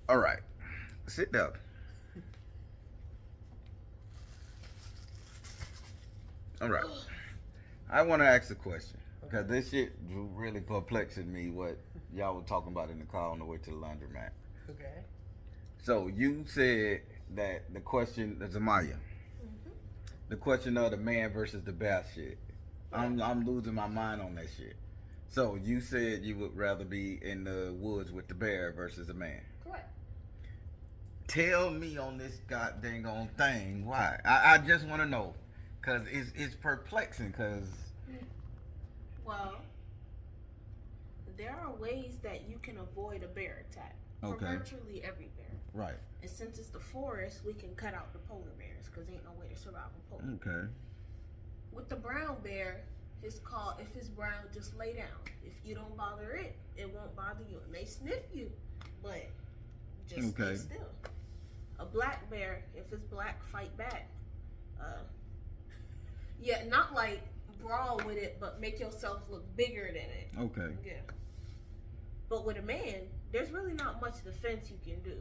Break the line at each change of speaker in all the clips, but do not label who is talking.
All right. Sit down. All right. I want to ask a question because this shit really perplexing me. What y'all were talking about in the car on the way to the laundromat.
Okay.
So you said that the question, Zamaya,
Hmm.
the question of the man versus the bear shit.
Yeah.
I'm losing my mind on that shit. So you said you would rather be in the woods with the bear versus a man.
Correct.
Tell me on this goddamn on thing why. I just want to know because it's perplexing because
Well, there are ways that you can avoid a bear attack for
okay,
virtually every bear.
right,
And since it's the forest, we can cut out the polar bears because ain't no way to survive a polar bear.
okay,
With the brown bear, it's called if it's brown, just lay down. If you don't bother it, it won't bother you. It may sniff you, but just stay
okay,
still. A black bear, if it's black, fight back. Uh, yeah, not like brawl with it, but make yourself look bigger than it.
okay.
Yeah. But with a man, there's really not much defense you can do.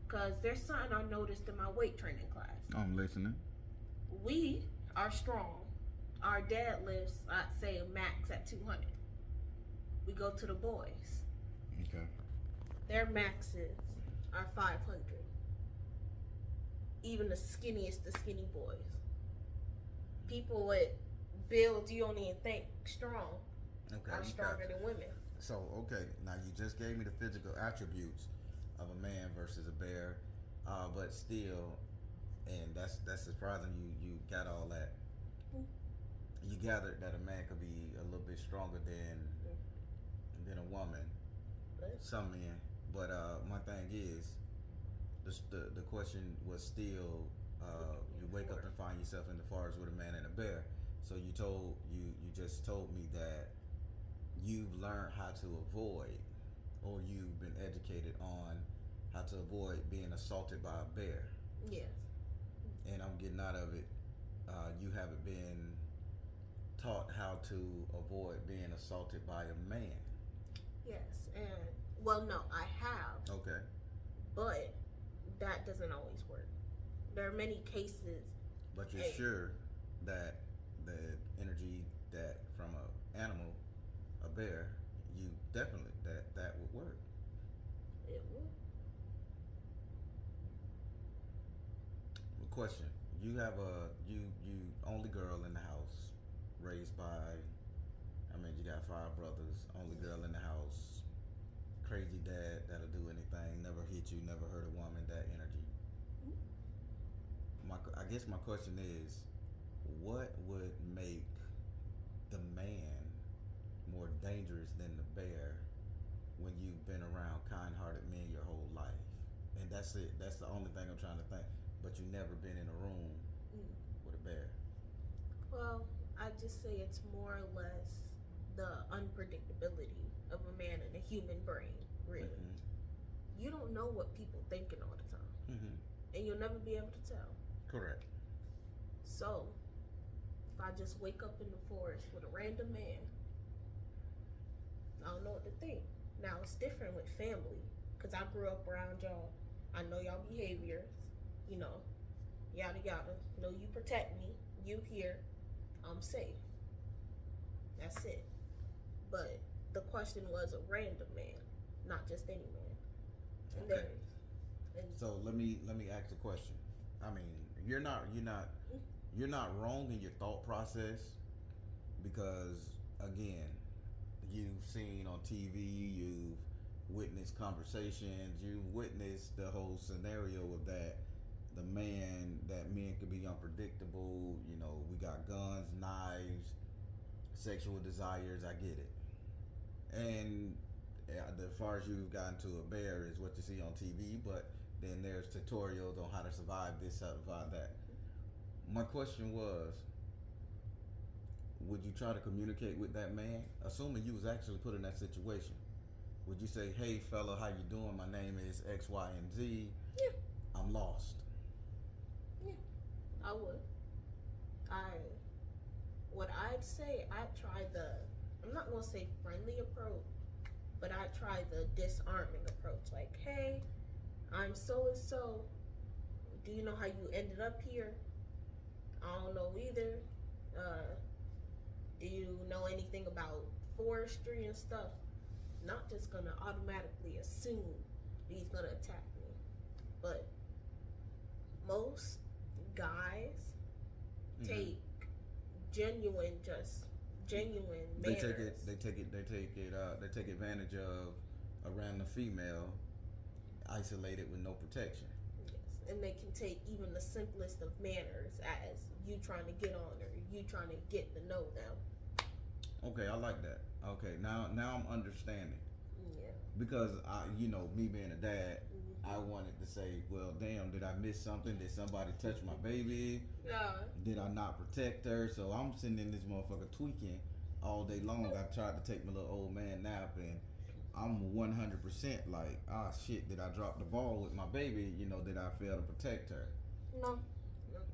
Because there's something I noticed in my weight training class.
I'm listening.
We are strong. Our deadlifts, I'd say, max at 200. We go to the boys.
Okay.
Their maxes are 500. Even the skinniest, the skinny boys. People with builds you don't even think strong
Okay.
are stronger than women.
So okay, now you just gave me the physical attributes of a man versus a bear, but still, and that's surprising. You got all that. You gathered that a man could be a little bit stronger than a woman. Some men, but my thing is, the question was still, you wake up and find yourself in the forest with a man and a bear. So you just told me that you've learned how to avoid, or you've been educated on how to avoid being assaulted by a bear.
Yes.
And I'm getting out of it. You haven't been taught how to avoid being assaulted by a man.
Yes. And, well, no, I have.
Okay.
But that doesn't always work. There are many cases.
But you're sure that the energy that from an animal, a bear, you definitely that would work.
It will.
Question: You have you only girl in the house, raised by. I mean, you got five brothers, only girl in the house, crazy dad that'll do anything, never hit you, never hurt a woman. That energy. I guess my question is, what would make the man more dangerous than the bear when you've been around kind-hearted men your whole life? And that's it. That's the only thing I'm trying to think. But you never been in a room with a bear.
Well, I just say it's more or less the unpredictability of a man and a human brain, really. Mm-hmm. You don't know what people thinking all the time. Mm-hmm. And you'll never be able to tell.
Correct.
So, if I just wake up in the forest with a random man, I don't know what to think. Now, it's different with family, because I grew up around y'all. I know y'all behaviors, yada yada. Know you protect me, you here, I'm safe. That's it. But the question was a random man, not just any man. And
okay.
And
so let me ask a question. I mean, you're not wrong in your thought process, because again, you've seen on TV, you've witnessed conversations, you've witnessed the whole scenario of that. That men could be unpredictable. We got guns, knives, sexual desires. I get it. And as far as you've gotten to a bear is what you see on TV, but then there's tutorials on how to survive this, how to survive that. My question was, would you try to communicate with that man, assuming you was actually put in that situation? Would you say, "Hey, fella, how you doing? My name is X, Y, and Z.
Yeah.
I'm lost."
Yeah, I would. What I'd say, I'd try I'm not gonna say friendly approach, but I'd try the disarming approach. Like, hey, I'm so and so. Do you know how you ended up here? I don't know either. Uh, do you know anything about forestry and stuff? Not just gonna automatically assume that he's gonna attack me. But most guys take genuine, just genuine
They
manners.
take it. They take it. They take it. They take advantage of a random female, isolated with no protection.
Yes, and they can take even the simplest of manners as you trying to get on or you trying to get to know them.
Okay, I like that. Okay, now I'm understanding.
Yeah.
Because me being a dad,
Mm-hmm.
I wanted to say, well, damn, did I miss something? Did somebody touch my baby?
Yeah.
Did I not protect her? So I'm sitting in this motherfucker tweaking all day long. I tried to take my little old man nap, and I'm 100% like, ah, shit, did I drop the ball with my baby? Did I fail to protect her?
No.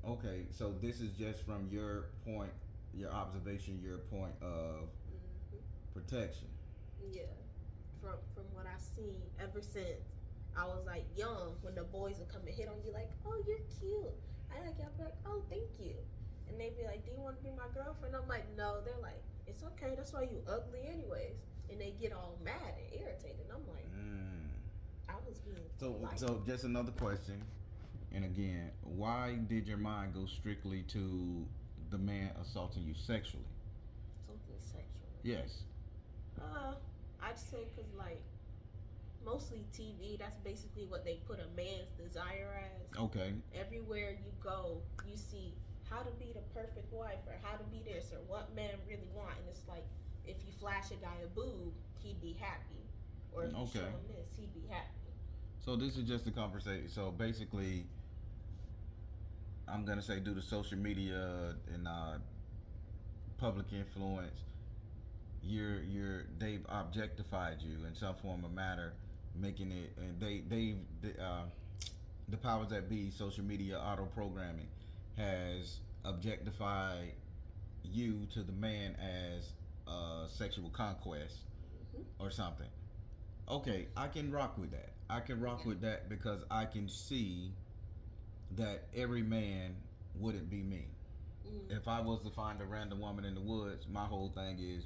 Okay, so this is just from your point, your observation, your point of protection.
Yeah. From what I've seen ever since I was like young, when the boys would come and hit on you like, oh, you're cute. I like y'all be like, oh, thank you. And they'd be like, do you want to be my girlfriend? I'm like, no. They're like, it's okay. That's why you ugly anyways. And they get all mad and irritated. I'm like, I was being
So just another question. And again, why did your mind go strictly to the man assaulting you sexually?
something sexual.
Yes.
I'd say because like mostly TV, that's basically what they put a man's desire as.
Okay.
Everywhere you go, you see how to be the perfect wife or how to be this or what men really want. And it's like, if you flash a guy a boob, he'd be happy. Or if you show him this, he'd be happy.
So this is just a conversation. So basically, I'm gonna say due to social media and public influence, they've objectified you in some form or matter, making it, and the powers that be, social media, auto programming, has objectified you to the man as sexual conquest or something. Okay, I can rock with that. I can rock with that because I can see that every man wouldn't be me. If I was to find a random woman in the woods, my whole thing is,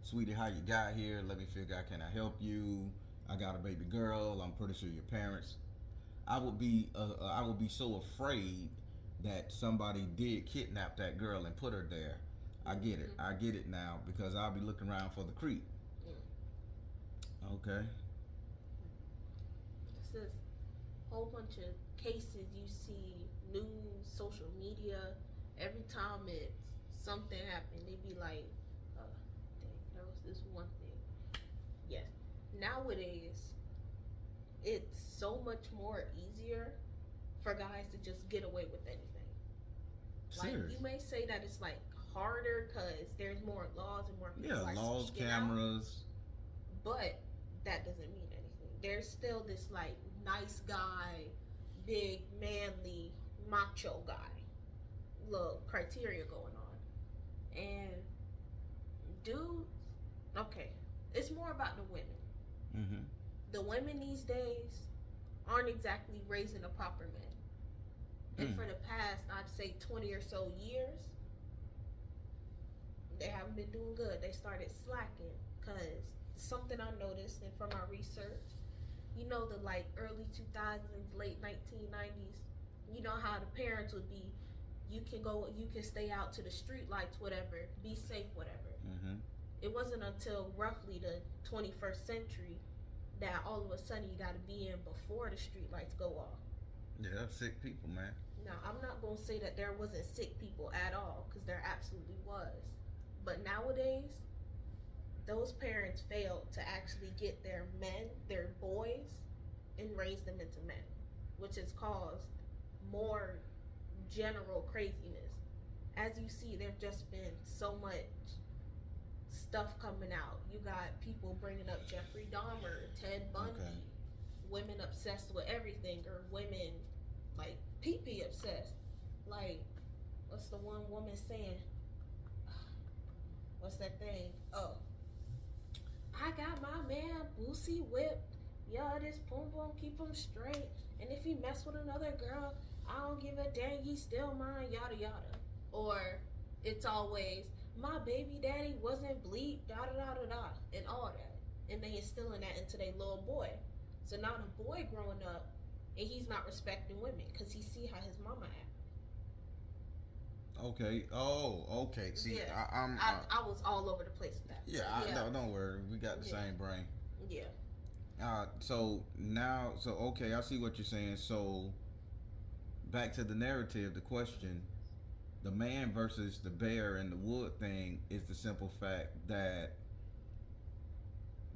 sweetie, how you got here? Let me figure out, can I help you? I got a baby girl. I'm pretty sure your parents. I would be so afraid that somebody did kidnap that girl and put her there. I get it. I get it now because I'll be looking around for the creep. Okay.
It's this whole bunch of cases you see, news, social media. Every time it's something happened, they be like, dang, there was this one thing. Yes. Nowadays, it's so much more easier for guys to just get away with anything. Like, you may say that it's like harder because there's more laws and more people are
laws,
speaking
cameras.
out, but that doesn't mean anything. There's still this like nice guy, big, manly, macho guy little criteria going on. And dudes, okay, it's more about the women. The women these days aren't exactly raising a proper man. And for the past, I'd say 20 or so years, they haven't been doing good. They started slacking because something I noticed and from our research, the like early 2000s, late 1990s, you know how the parents would be, you can stay out to the street lights, whatever, be safe, whatever. It wasn't until roughly the 21st century that all of a sudden you got to be in before the street lights go off.
Yeah, sick people, man.
Now, I'm not going to say that there wasn't sick people at all, because there absolutely was. But nowadays, those parents failed to actually get their boys, and raise them into men, which has caused more general craziness. As you see, there's just been so much stuff coming out. You got people bringing up Jeffrey Dahmer, Ted Bundy, women obsessed with everything, or women like pee-pee obsessed. Like, what's the one woman saying? What's that thing? Oh, I got my man Boosie whipped yeah, this boom boom keep him straight. And if he mess with another girl, I don't give a dang, he's still mine, yada yada. Or it's always, my baby daddy wasn't bleep, da da da da da, and all that. And they instilling that into their little boy. So now the boy growing up, and he's not respecting women because he see how his mama act.
Okay. Oh, okay. See,
Yeah,
I'm.
I was all over the place with that.
Yeah,
Yeah,
no, don't worry. We got the
Yeah.
same brain.
yeah,
So now, so okay, I see what you're saying. So back to the narrative, the question: the man versus the bear in the wood thing is the simple fact that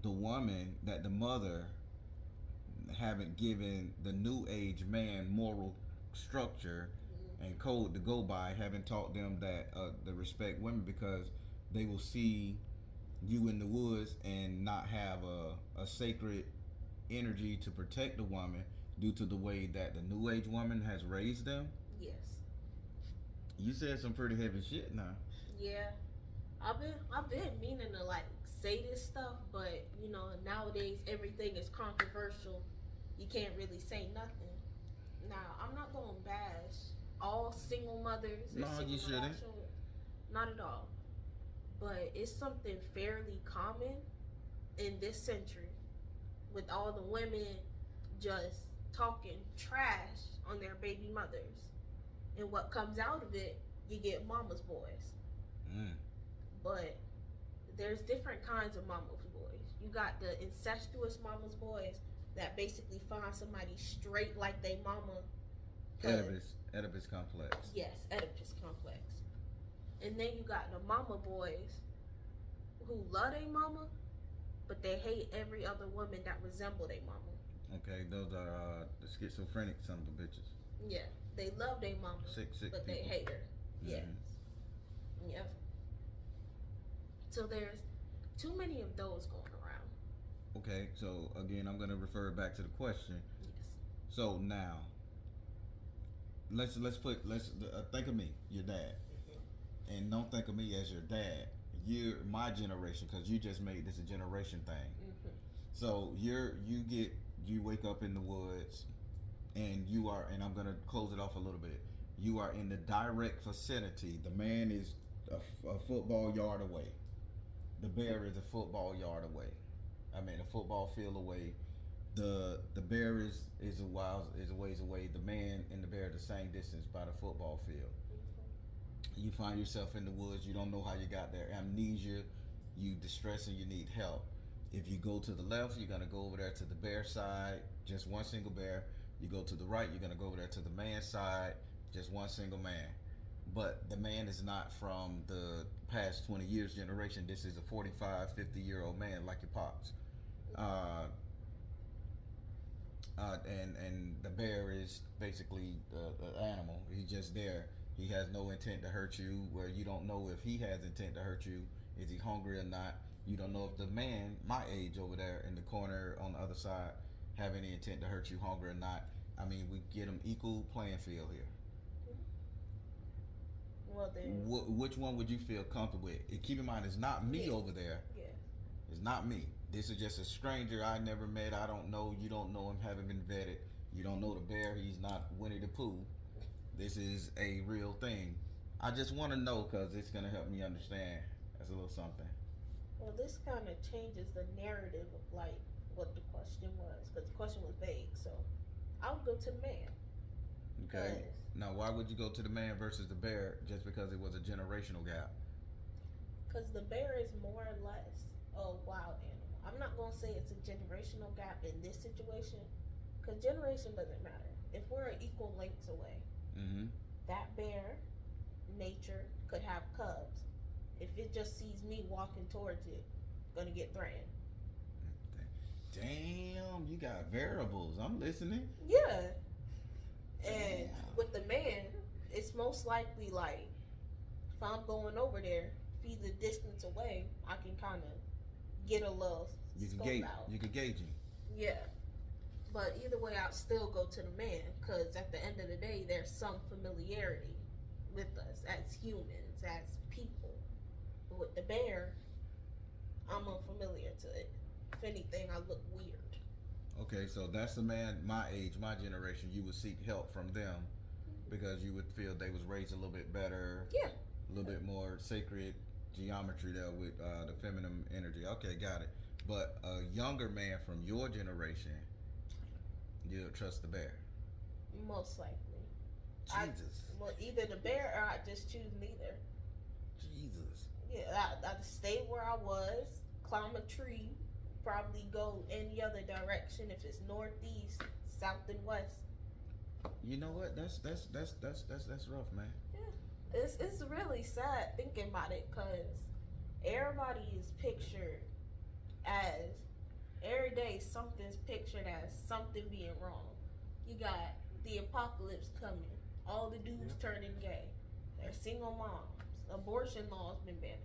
the woman, that the mother, haven't given the new age man moral structure and code to go by, haven't taught them that to respect women because they will see you in the woods and not have a sacred energy to protect the woman due to the way that the new age woman has raised them.
yes,
You said some pretty heavy shit now.
yeah. I've been meaning to like say this stuff, but nowadays everything is controversial. You can't really say nothing. Now I'm not gonna bash all single mothers or
No,
single
you shouldn't.
not at all. But it's something fairly common in this century with all the women just talking trash on their baby mothers. And what comes out of it, you get mama's boys.
Mm.
But there's different kinds of mama's boys. You got the incestuous mama's boys that basically find somebody straight like they mama.
Oedipus complex.
Yes, Oedipus complex. And then you got the mama boys who love their mama, but they hate every other woman that resemble their mama.
Okay, those are the schizophrenic son of the bitches.
Yeah, they love their mama,
Sick
but
people.
they hate her.
Mhm.
Yes. Yep. So there's too many of those going around.
Okay, so again, I'm gonna refer back to the question.
Yes.
So now, let's think of me, your dad, and don't think of me as your dad. You're my generation because you just made this a generation thing.
Mm-hmm.
So you wake up in the woods, and I'm gonna close it off a little bit. You are in the direct vicinity. The man is a football yard away. The bear is a football yard away. I mean, a football field away. The bear is a ways away. The man and the bear are the same distance by the football field. You find yourself in the woods. You don't know how you got there. Amnesia. You distress and you need help. If you go to the left, you're gonna go over there to the bear side, just one single bear. You go to the right, you're gonna go over there to the man side, just one single man. But the man is not from the past 20 years generation. This is a 45, 50-year-old man like your pops. And the bear is basically the animal. He's just there. He has no intent to hurt you. Where you don't know if he has intent to hurt you. Is he hungry or not? You don't know if the man, my age over there in the corner on the other side, have any intent to hurt you, hungry or not. I mean, we get them equal playing field here.
Well, then.
Which one would you feel comfortable with? And keep in mind, it's not me over there.
Yeah.
It's not me. This is just a stranger I never met. I don't know. You don't know him. Haven't been vetted. You don't know the bear. He's not Winnie the Pooh. This is a real thing. I just want to know because it's going to help me understand. That's a little something.
Well, this kind of changes the narrative of like what the question was, because the question was vague. So I would go to the man.
Okay. Now, why would you go to the man versus the bear just because it was a generational gap?
Because the bear is more or less a wild animal. I'm not going to say it's a generational gap in this situation, because generation doesn't matter. If we're equal lengths away, that bear, nature, could have cubs. If it just sees me walking towards it, gonna get threatened.
Damn, you got variables. I'm listening.
Yeah. And with the man, it's most likely like if I'm going over there, if he's a distance away, I can kind of get a little scope out.
You can gauge him.
Yeah. But either way, I'd still go to the man because at the end of the day, there's some familiarity with us as humans, as people. But with the bear, I'm unfamiliar to it. If anything, I look weird.
Okay, so that's the man my age, my generation. You would seek help from them because you would feel they was raised a little bit better,
Yeah.
a little bit more sacred geometry there with the feminine energy. Okay, got it. But a younger man from your generation, you'll trust the bear.
Most likely. I
Jesus,
well either the bear or I just choose neither.
Jesus.
Yeah, I'd stay where I was, climb a tree, probably go any other direction if it's northeast, south, and west.
You know what? That's rough, man.
Yeah, it's really sad thinking about it because everybody is pictured as every day something's pictured as something being wrong. You got the apocalypse coming, all the dudes turning gay, they're single moms, abortion laws been banished.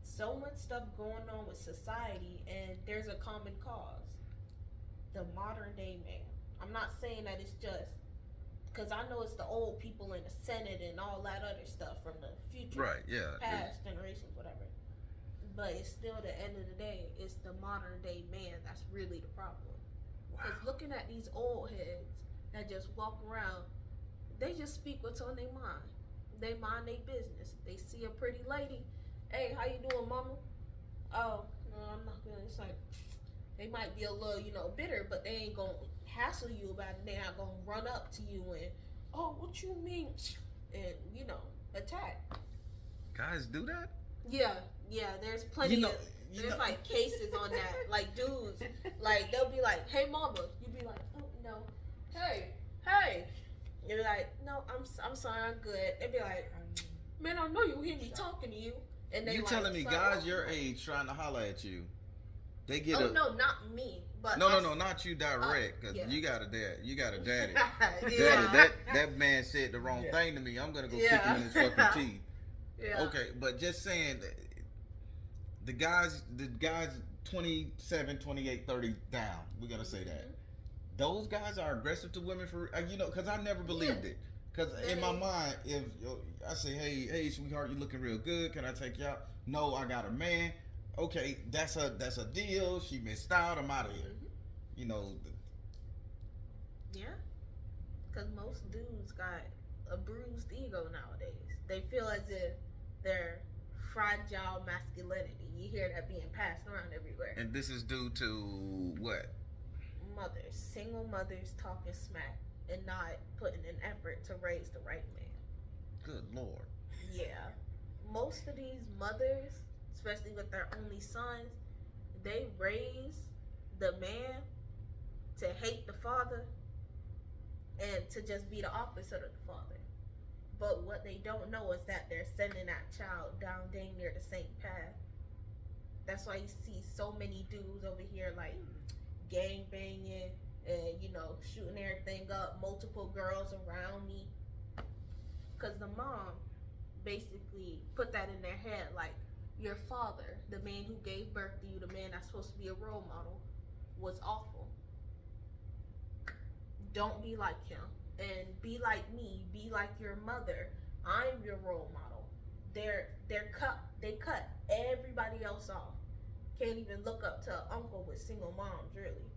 So much stuff going on with society, and there's a common cause: the modern day man. I'm not saying that it's just because I know it's the old people in the Senate and all that other stuff from the future,
Right? Yeah.
past generations, whatever. But it's still the end of the day, it's the modern day man that's really the problem.
Wow.
Because looking at these old heads that just walk around, they just speak what's on their mind. They mind their business. They see a pretty lady, hey, how you doing, mama? Oh, no, I'm not good. It's like they might be a little, bitter, but they ain't gonna hassle you about it. They're not gonna run up to you and, oh, what you mean? And attack.
Guys do that?
Yeah, there's plenty of there's like cases on that. Like dudes, like they'll be like, "Hey, mama," you be like, "Oh no, hey." You're like, "No, I'm sorry, I'm good." They'd be like, "Man, I know you hear me talking to you." And they
You
like,
telling me
sorry,
guys your age trying to holler at you? They get
no, not me, but
no, not you direct, because
yeah.
you got a dad. You got a daddy.
Yeah.
Daddy, that man said the wrong thing to me. I'm gonna go kick him in his fucking teeth.
Yeah.
Okay, but just saying, the guys 27, 28, 30 down. We're gonna say that. Those guys are aggressive to women for because I never believed it. Because in my mind, if I say, hey, sweetheart, you looking real good. Can I take you out? No, I got a man. Okay, that's a deal. She missed out. I'm out of here. You know.
Yeah, because most dudes got a bruised ego nowadays. They feel as if they're fragile masculinity. You hear that being passed around everywhere.
And this is due to what?
Mothers, single mothers talking smack and not putting an effort to raise the right man.
Good Lord.
Yeah. Most of these mothers, especially with their only sons, they raise the man to hate the father and to just be the opposite of the father. But what they don't know is that they're sending that child down dang near the same path. That's why you see so many dudes over here like gang banging and shooting everything up, multiple girls around me. Because the mom basically put that in their head, like your father, the man who gave birth to you, the man that's supposed to be a role model, was awful. Don't be like him, and be like me. Be like your mother. I'm your role model. They cut everybody else off. Can't even look up to an uncle with single moms, really.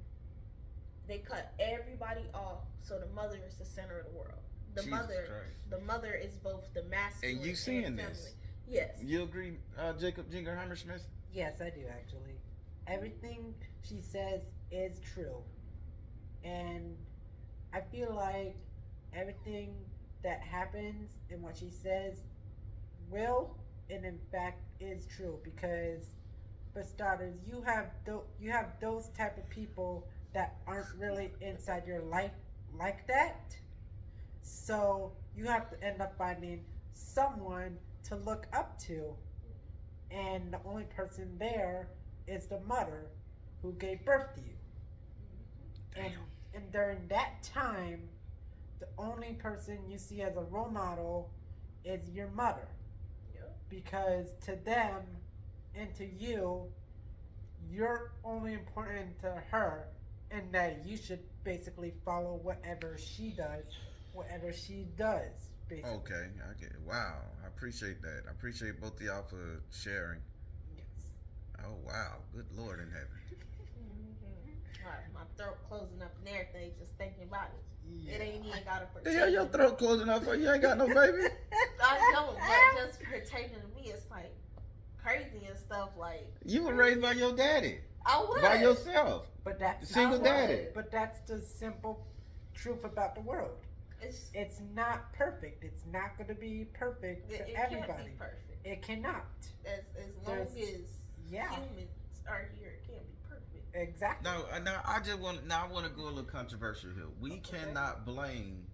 They cut everybody off, so the mother is the center of the world. The mother is both the masculine
and you seeing
and
this?
feminine. Yes.
You agree, Jacob Jingerheimer Smith?
Yes, I do actually. Everything she says is true, and I feel like everything that happens and what she says will and in fact is true because for starters you have those type of people that aren't really inside your life like that, so you have to end up finding someone to look up to, and the only person there is the mother who gave birth to you. And during that time, the only person you see as a role model is your mother.
Yep.
Because to them and to you, you're only important to her, and that you should basically follow whatever she does, basically.
Okay, I get it. Wow, I appreciate that. I appreciate both of y'all for sharing.
Yes.
Oh wow, good Lord in heaven.
All right. S.O.L.Matters.
Yeah.
It ain't even gotta
The
pertain.
hell your throat closing up for you? Ain't got no baby.
I don't, but just pertaining to me, it's like crazy and stuff. Like
You were raised by your daddy.
I was
By yourself.
But that's
Single daddy.
But that's the simple truth about the world. It's not perfect. It's not going to be perfect for everybody.
Can't be perfect.
It cannot.
As long as humans are here, it can't be perfect.
Exactly.
Now I just want. Now I want to go a little controversial here. We cannot blame.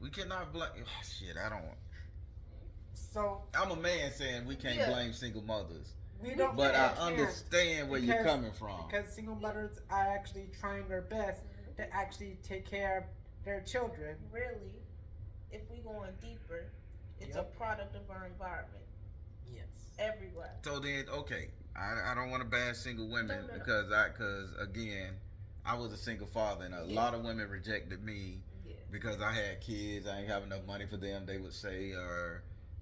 Oh, shit, I don't.
So
I'm a man saying we can't blame single mothers.
We don't.
But I understand where you're coming from.
Because single mothers are actually trying their best to actually take care of their children.
Really, if we going deeper, it's a product of our environment.
Yes.
Everywhere.
So then, okay, I don't want to bash single women
No.
because again, I was a single father and a lot of women rejected me because I had kids. I ain't have enough money for them. They would say,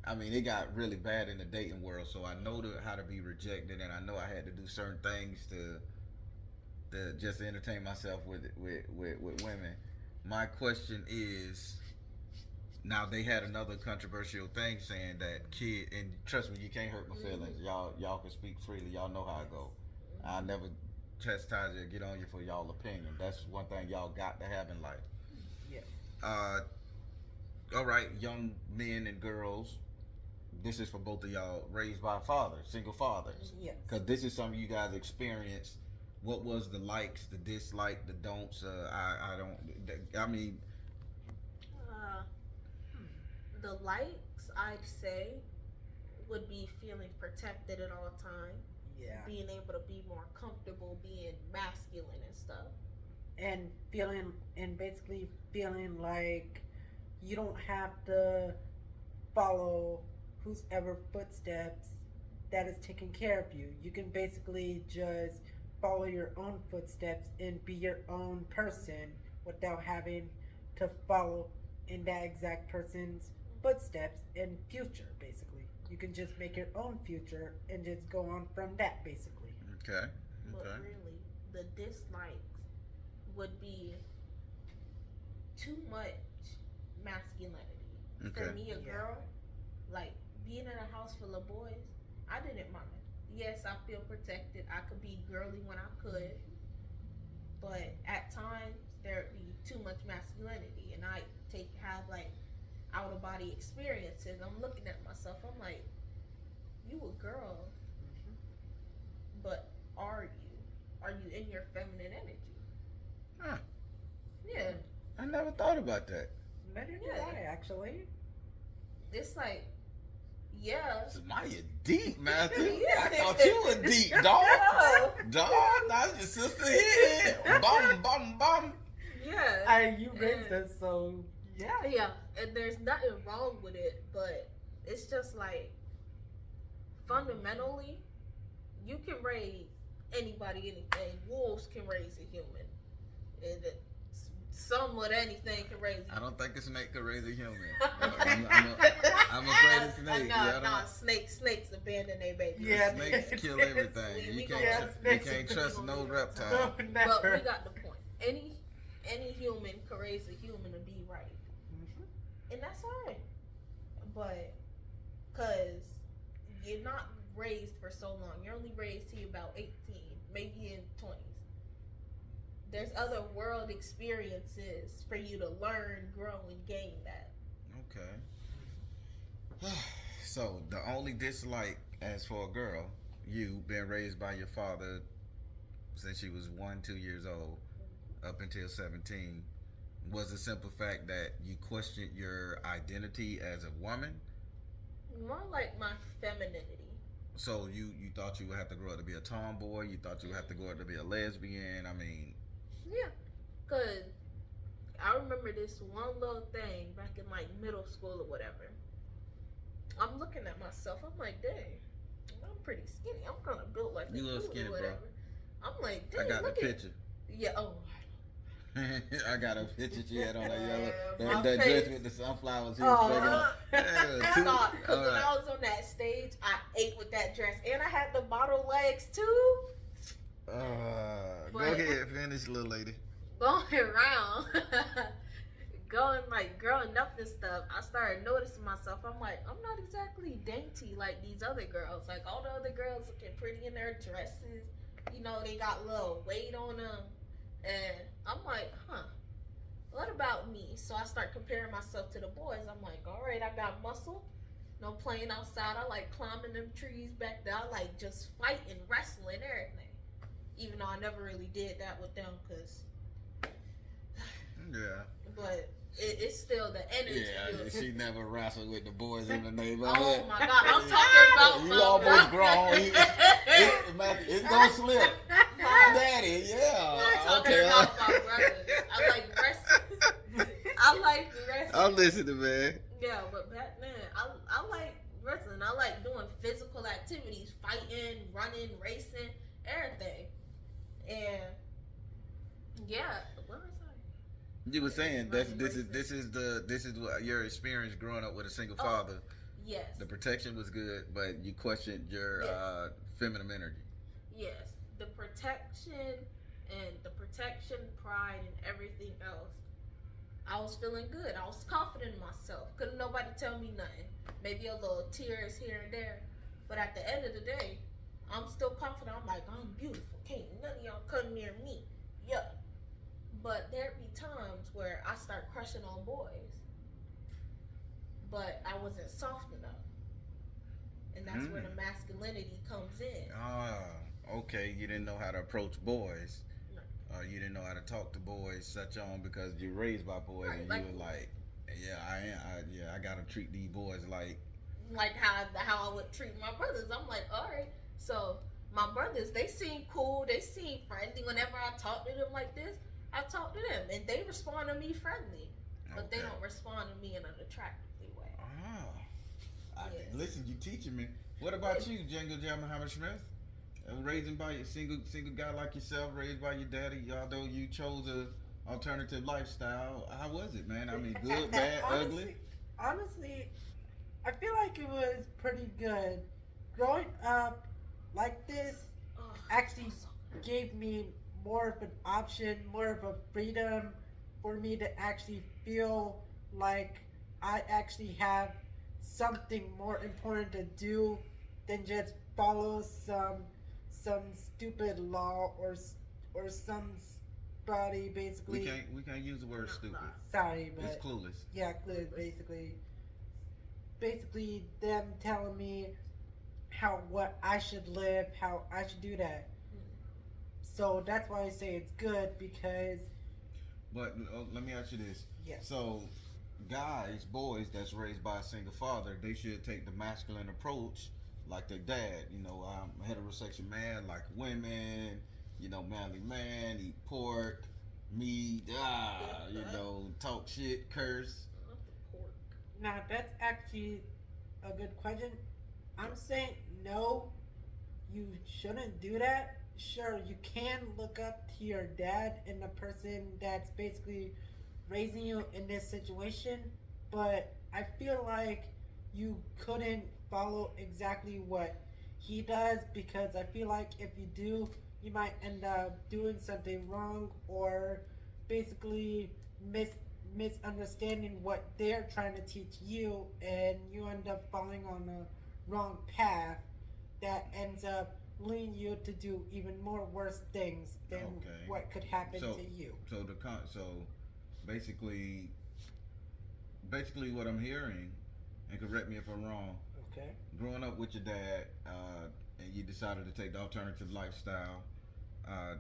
it got really bad in the dating world. So I know how to be rejected, and I know I had to do certain things to just entertain myself with women. My question is, now they had another controversial thing saying that and trust me, you can't hurt my feelings. Y'all can speak freely. Y'all know how I go. I never chastise you or get on you for y'all opinion. That's one thing y'all got to have in life.
Yeah.
All right, young men and girls. This is for both of y'all, raised by fathers, single fathers.
Yes.
Because this is something you guys experienced. What was the likes, the dislike, the don'ts?
The likes, I'd say, would be feeling protected at all times.
Yeah.
Being able to be more comfortable, being masculine and stuff.
And basically feeling like you don't have to follow whosever footsteps that is taking care of you. You can basically just follow your own footsteps and be your own person without having to follow in that exact person's footsteps in future. Basically, you can just make your own future and just go on from that. Basically.
Okay.
But really, the dislikes would be too much masculinity.
Okay.
For me, a girl, like being in a house full of boys, I didn't mind. Yes, I feel protected. I could be girly when I could, but at times there would be too much masculinity, and I have like out of body experiences. I'm looking at myself. I'm like, you a girl, but are you in your feminine energy?
Huh.
Yeah.
I never thought about that.
Neither did I, actually.
It's like, yeah.
Samaya deep, Matthew.
Yeah.
I thought you were deep, dog.
No.
Dog, that's your sister here. Bum, bum, bum.
Yeah.
You raised us, so yeah.
Yeah, and there's nothing wrong with it, but it's just like, fundamentally, you can raise anybody, anything. Wolves can raise a human. Somewhat anything can raise a human.
I don't think a snake could raise a human. I'm afraid of snakes.
Snakes abandon their babies.
Yeah.
Snakes kill everything. You can't trust no reptile.
No,
But
never.
we got the point. Any human can raise a human to be right. And that's alright. But, because you're not raised for so long. You're only raised till you're about 18, maybe in 20s. There's other world experiences for you to learn, grow, and gain that.
Okay. So, the only dislike, as for a girl, you being raised by your father since she was 1-2 years old up until 17, was the simple fact that you questioned your identity as a woman?
More like my femininity.
So you thought you would have to grow up to be a tomboy? You thought you would have to grow up to be a lesbian? I mean...
Yeah, because I remember this one little thing back in like middle school or whatever. I'm looking at myself. I'm like, dang, I'm pretty skinny. I'm kind of built like
You
this
little
dude
skinny,
or
bro.
whatever. I'm like, dang,
I got the
look at
picture.
Yeah, oh.
I got a picture she had on that
My
yellow, that
face.
dress with the sunflowers. He was shaking up. Yeah,
I thought, because when
alright.
I was on that stage, I ate with that dress, and I had the model legs too.
Go
But-
ahead, finish, little lady.
going around, going like growing up and stuff, I started noticing myself. I'm like, I'm not exactly dainty like these other girls. Like all the other girls looking pretty in their dresses. You know, they got a little weight on them, and I'm like, huh. What about me? So I start comparing myself to the boys. I'm like, all right, I got muscle. No playing outside. I like climbing them trees back there. I like just fighting, wrestling, everything. Even though I never really did that with them, cause.
Yeah.
But it's still the energy.
Yeah, she never wrestled with the boys in the neighborhood.
Oh my God, I'm talking about
you
my
almost
brother.
grown. It's gonna slip. Daddy, yeah.
I'm talking
Okay.
about my brothers. I like wrestling. I like wrestling.
I'm listening, man.
Yeah, but back then, I like wrestling. I like doing physical activities, fighting, running, racing, everything. And yeah, where was I?
You were saying
Running,
this
racing.
is what your experience growing up with a single
Oh,
father.
Yes.
The protection was good, but you questioned your feminine energy.
Yes. The protection pride, and everything else. I was feeling good. I was confident in myself. Couldn't nobody tell me nothing. Maybe a little tears here and there. But at the end of the day, I'm still confident. I'm like, I'm beautiful. Can't none of y'all come near me. Yeah. But there'd be times where I start crushing on boys. But I wasn't soft enough. And that's where the masculinity comes in.
Okay. You didn't know how to approach boys. You didn't know how to talk to boys, such on, because you're raised by boys,
Right,
and
like,
you were like, I gotta treat these boys like
how I would treat my brothers. I'm like, all right. So my brothers, they seem cool, they seem friendly. Whenever I talk to them like this, I talk to them, and they respond to me friendly, but they don't respond to me in an attractive way.
Listen, you teaching me. What about you, Django Jam Muhammad Smith? Raising by a single guy like yourself, raised by your daddy, although you chose a alternative lifestyle. How was it, man? I mean, good, bad, ugly?
Honestly, I feel like it was pretty good. Growing up like this actually gave me more of an option, more of a freedom for me to actually feel like I actually have something more important to do than just follow some stupid law or somebody basically.
We can't use the word stupid.
Sorry, but
It's clueless.
yeah, clueless basically them telling me what I should live, how I should do that. So that's why I say it's good because.
But let me ask you this.
Yes.
So, boys that's raised by a single father, they should take the masculine approach like their dad. You know, I'm a heterosexual man, like women. You know, manly man, eat pork, meat. Talk shit, curse.
Now that's actually a good question. I'm saying no, you shouldn't do that. Sure, you can look up to your dad and the person that's basically raising you in this situation, but I feel like you couldn't follow exactly what he does because I feel like if you do, you might end up doing something wrong or basically misunderstanding what they're trying to teach you, and you end up falling on the wrong path that ends up leading you to do even more worse things than what could happen to you.
So basically what I'm hearing, and correct me if I'm wrong.
Okay.
Growing up with your dad, and you decided to take the alternative lifestyle, I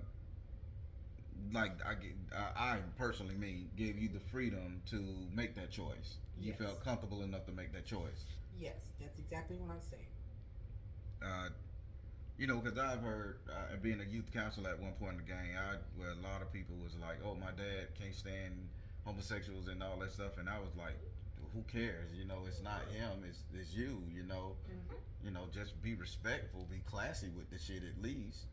personally gave you the freedom to make that choice. You felt comfortable enough to make that choice.
Yes, that's exactly what I'm saying.
Because I've heard, being a youth counselor at one point in the game, where a lot of people was like, "Oh, my dad can't stand homosexuals and all that stuff," and I was like, "Who cares? It's not him, it's you. Just be respectful, be classy with the shit at least.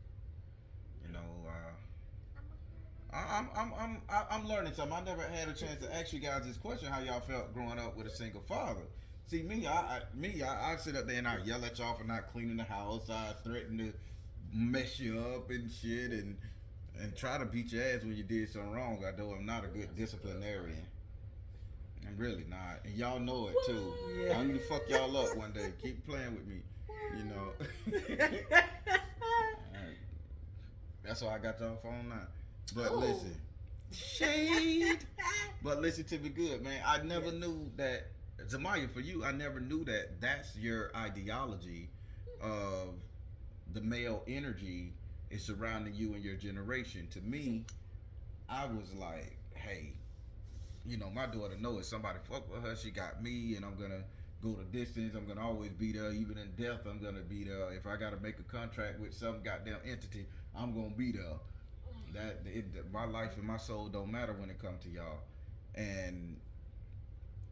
I'm learning something. I never had a chance to ask you guys this question: how y'all felt growing up with a single father? See, I sit up there and I yell at y'all for not cleaning the house. I threaten to mess you up and shit, and and try to beat your ass when you did something wrong. Although I'm not a good disciplinarian. I'm really not, and y'all know it too.
Yeah.
I'm gonna fuck y'all up one day. Keep playing with me, you know. That's why I got y'all phone now. But
Ooh.
listen, shade. But listen to me good, man. I never knew that, Zamaya. For you, I never knew that that's your ideology of the male energy is surrounding you and your generation. To me, I was like, hey, you know, my daughter knows if somebody fuck with her, she got me, and I'm gonna go the distance. I'm gonna always be there, even in death. I'm gonna be there. If I gotta make a contract with some goddamn entity, I'm gonna be there. My life and my soul don't matter when it comes to y'all. And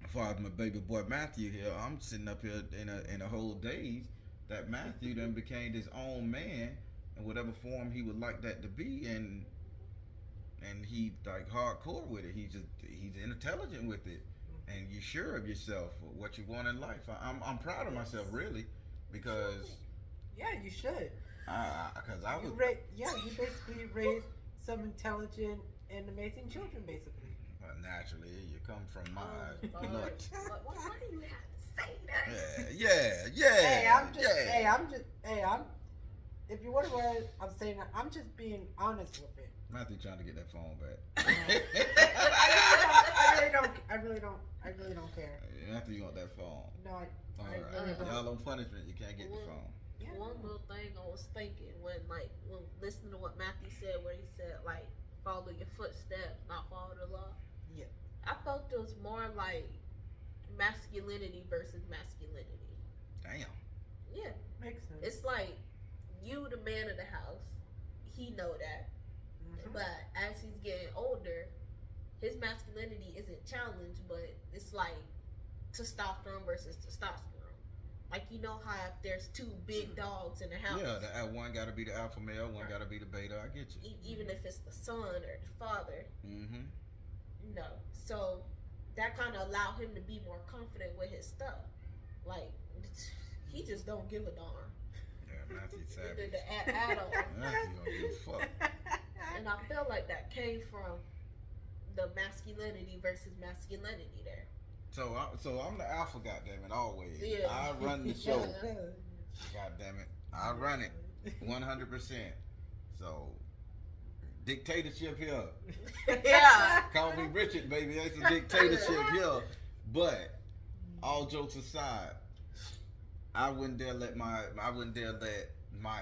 as far as my baby boy Matthew here, I'm sitting up here in a whole daze that Matthew then became his own man in whatever form he would like that to be, and he like hardcore with it. He's intelligent with it, and you're sure of yourself, what you want in life. I'm proud of myself, really, because
Yeah, you should.
because I was
You basically raised some intelligent and amazing children, basically.
Naturally you come from my
Lord.
nut.
Why do you have to say that?
I'm if you wonder why I'm saying that, I'm just being honest with it.
Matthew trying to get that phone back.
I really don't care.
Matthew, you want that phone?
No,
All
I
right.
really don't.
Y'all on punishment. You can't get the phone.
Yeah.
One little thing I was thinking when listening to what Matthew said, where he said like follow your footsteps, not follow the law.
Yeah.
I felt it was more like masculinity versus masculinity.
Damn.
Yeah,
Makes sense.
it's like you, the man of the house, he know that, but as he's getting older, his masculinity isn't challenged, but it's like testosterone versus testosterone. Like, you know how if there's two big dogs in the house,
Yeah, one got to be the alpha male, one got to be the beta. I get you.
Even if it's the son or the father,
Mm-hmm.
So that kind of allowed him to be more confident with his stuff. Like, he just don't give a darn.
Yeah, Matthew savage.
At all.
Matthew don't give a fuck.
And I feel like that came from the masculinity versus masculinity there.
So I'm the alpha, goddammit, always.
Yeah.
I run the show. Goddammit, I run it 100%. So dictatorship here.
Yeah.
Call me Richard, baby. That's a dictatorship here. But all jokes aside, I wouldn't dare let my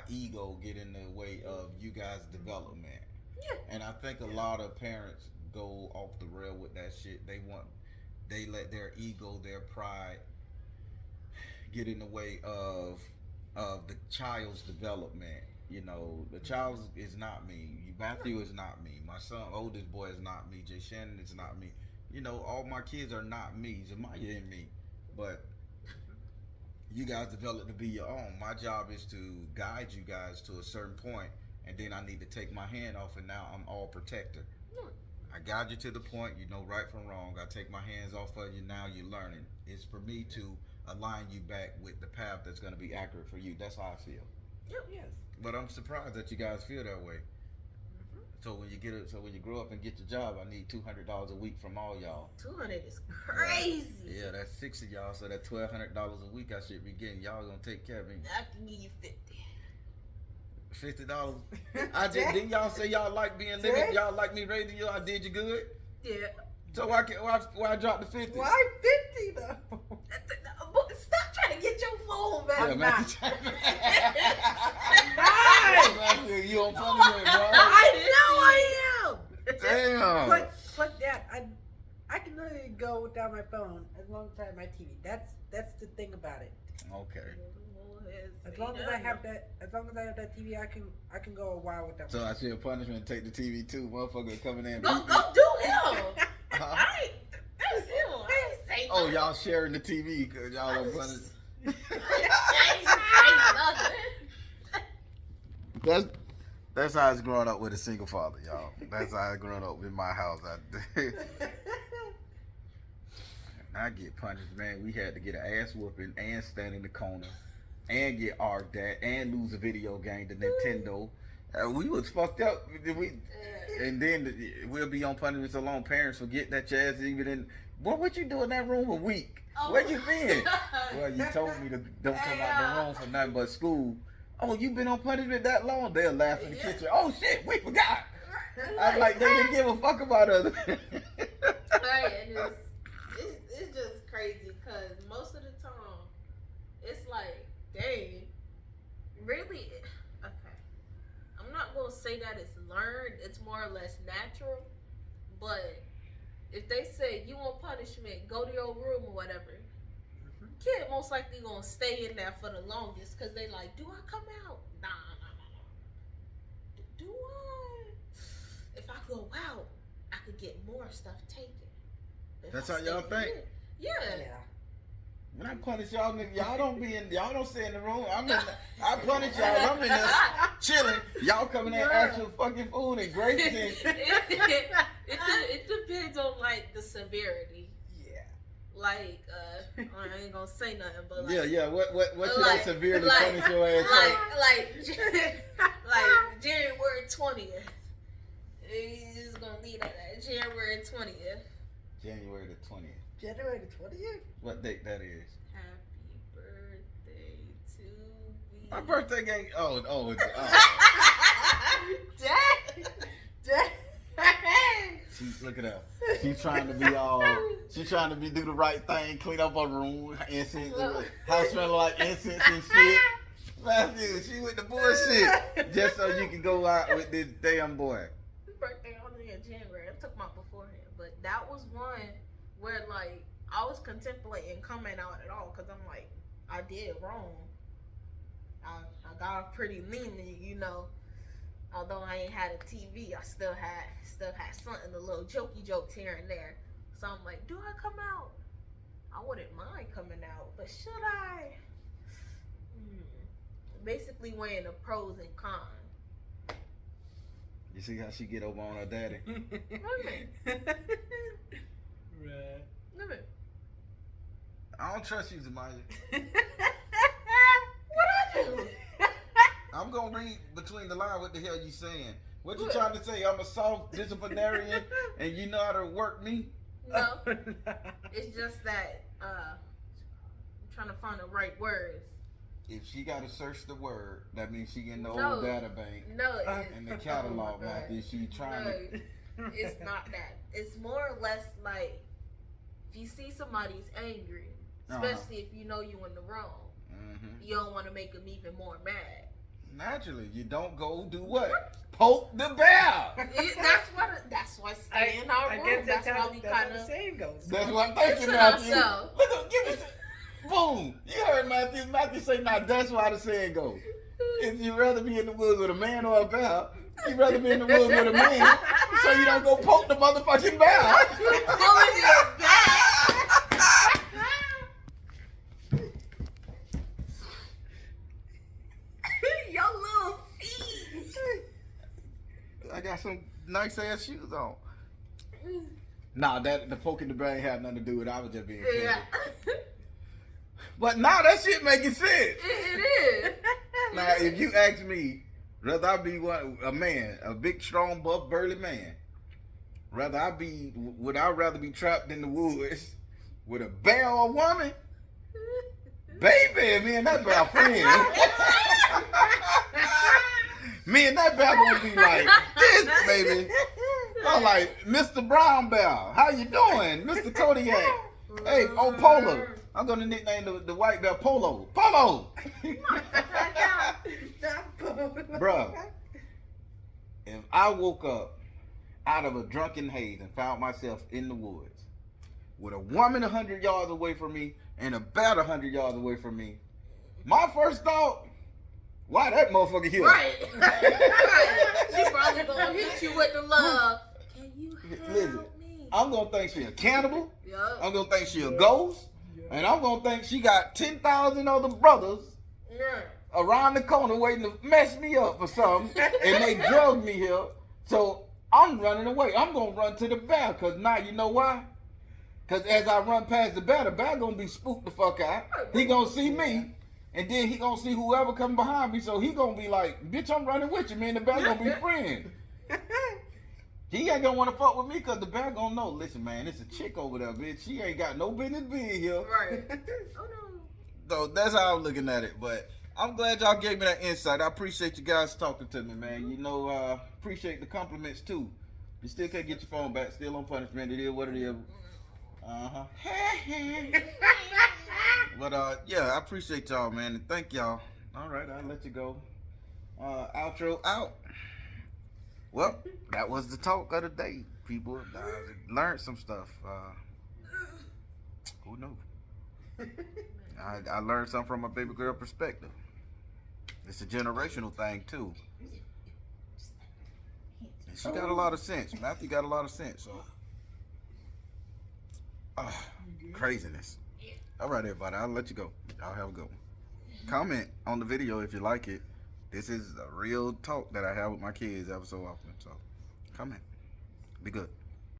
ego get in the way of you guys' development.
Yeah.
And I think a lot of parents go off the rail with that shit. They let their ego, their pride get in the way of the child's development. You know, the child is not me. Matthew is not me. My son, oldest boy, is not me. Jay Shannon is not me. You know, all my kids are not me. Zamaya and me. But you guys develop to be your own. My job is to guide you guys to a certain point, and then I need to take my hand off, and now I'm all protector. I guide you to the point, you know right from wrong. I take my hands off of you, now you're learning. It's for me to align you back with the path that's going to be accurate for you. That's how I feel.
Yep.
Yes.
But I'm surprised that you guys feel that way. So when you grow up and get your job, I need $200 a week from all y'all.
200 is crazy.
Yeah, that's 6 of y'all, so that $1,200 a week I should be getting. Y'all gonna take care of me.
I can give you 50.
$50. Didn't y'all say y'all like being living? Y'all like me raising you? I did you good.
Yeah.
So why drop the 50?
Why 50 though?
Stop trying to get your phone back.
Yeah, Matthew.
Right.
Matthew, you on punishment, bro?
I know I am.
Damn.
But that I can literally go without my phone as long as I have my TV. That's the thing about it.
Okay.
As long as I have that TV, I can go a while without.
So
my
I should punishment take the TV too. Motherfucker coming in.
Go do him. That's him. I ain't say
Oh,
nothing.
y'all sharing the TV because y'all are punish.
I ain't say nothing.
That's how it's growing up with a single father, y'all. That's how it's growing up in my house. I get punished, man. We had to get an ass whooping and stand in the corner and get argued at and lose a video game, the Nintendo. We was fucked up. And then we'll be on punishment so long. Parents forget that your ass even in. Boy, what you do in that room a week? Where you been? Well, you told me to don't come out the room for nothing but school. Oh, you been on punishment that long? They'll laugh in the kitchen. Oh shit, we forgot. I'm like, they didn't give a fuck about us.
Right, and it's just crazy because most of the time it's like, dang, really? Okay, I'm not gonna say that it's learned. It's more or less natural. But if they say you want punishment, go to your room or whatever, kid most likely gonna stay in there for the longest because they like, do I come out? Nah. Do I? If I go out, I could get more stuff taken. If
That's
I
how y'all
stay
think?
in- Yeah.
When I punish y'all, nigga, y'all don't stay in the room. I punish y'all. I'm in there chilling. Y'all coming there actual fucking food and grapes and.
It depends on like the severity.
Yeah.
Like, I ain't gonna say nothing, but like,
Yeah. What should
like-
I severely
like-
punish your ass for?
like January 20th. He's just gonna leave that at January 20th.
January the 20th.
January the 20th?
What date that is?
Happy birthday to me.
My birthday ain't. Oh.
Dang.
Look at her. She's trying to be all. She's trying to do the right thing, clean up her room, incense, house smelling like incense and shit. Matthew, she with the bullshit just so you can go out with this damn boy.
His birthday only in January. I took my beforehand, but that was one where like I was contemplating coming out at all because I'm like, I did wrong. I got off pretty lenient, you know. Although I ain't had a TV, I still had something, the little jokey jokes here and there. So I'm like, do I come out? I wouldn't mind coming out, but should I? Basically weighing the pros and cons.
You see how she get over on her daddy?
Right.
Women.
I don't trust you, Zamaya.
What I do?
I'm gonna read between the lines what the hell you saying. What you trying to say? I'm a soft disciplinarian and you know how to work me?
No. It's just that I'm trying to find the right words.
If she gotta search the word, that means she in the
No.
old data bank
No,
and the catalog,
Oh my God.
Matthew. She trying to.
it's not that. It's more or less like if you see somebody's angry, especially if you know you in the wrong, you don't want to make them even more mad.
Naturally, you don't go do what? Poke the bear.
That's why stay in our room. That's why we kind of
saying goes.
That's what I'm thinking,
to
Matthew.
ourselves.
Look at, give it. Boom. You heard Matthew. Matthew say, now that's why the saying goes. If you'd rather be in the woods with a man or a bear, you'd rather be in the woods with a man, so you don't go poke the motherfucking bear.
Pulling your back. Your little feet.
I got some nice ass shoes on. Nah, the poking the bear ain't had nothing to do with it. I was just being petty.
Yeah.
But now that shit making sense.
It is.
Now, if you ask me, rather I be a man, a big, strong, buff, burly man, would I rather be trapped in the woods with a bear or a woman? Baby, me and that bear friends. Me and that bear gonna be like this, baby. I'm like, Mr. Brown Bear, how you doing? Mr. Kodiak. Hey, on Polo. I'm gonna nickname the white bear Polo. Polo! Bruh, if I woke up out of a drunken haze and found myself in the woods with a woman 100 yards away from me and a bear 100 yards away from me, my first thought, why that motherfucker here?
Right. Right. She probably gonna hit you with the love. Can you
Listen,
help me?
I'm gonna think she a cannibal.
Yup.
I'm gonna think she a ghost. And I'm gonna think she got 10,000 other brothers
Yeah.
around the corner waiting to mess me up for something. And they drugged me here. So I'm running away. I'm gonna run to the bear. Cause now you know why? Cause as I run past the bear gonna be spooked the fuck out. He gonna see me.
And then he gonna see whoever come behind me, so he gonna be like, bitch, I'm running with you, man. The bear gonna be friends. He ain't gonna wanna fuck with me because the bear gonna know, listen, man, it's a chick over there, bitch. She ain't got no business being here.
Right. Oh no.
So that's how I'm looking at it. But I'm glad y'all gave me that insight. I appreciate you guys talking to me, man. You know, appreciate the compliments too. You still can't get your phone back, still on punishment. It is what it is. But yeah, I appreciate y'all, man, and thank y'all. All right, I'll let you go. Outro out. Well, that was the talk of the day, people. Learned some stuff. Who knew? I learned something from my baby girl perspective. It's a generational thing too. And she got a lot of sense. Matthew got a lot of sense. So, craziness. All right, everybody. I'll let you go. Y'all have a good one. Comment on the video if you like it. This is a real talk that I have with my kids ever so often. So, comment. Be good.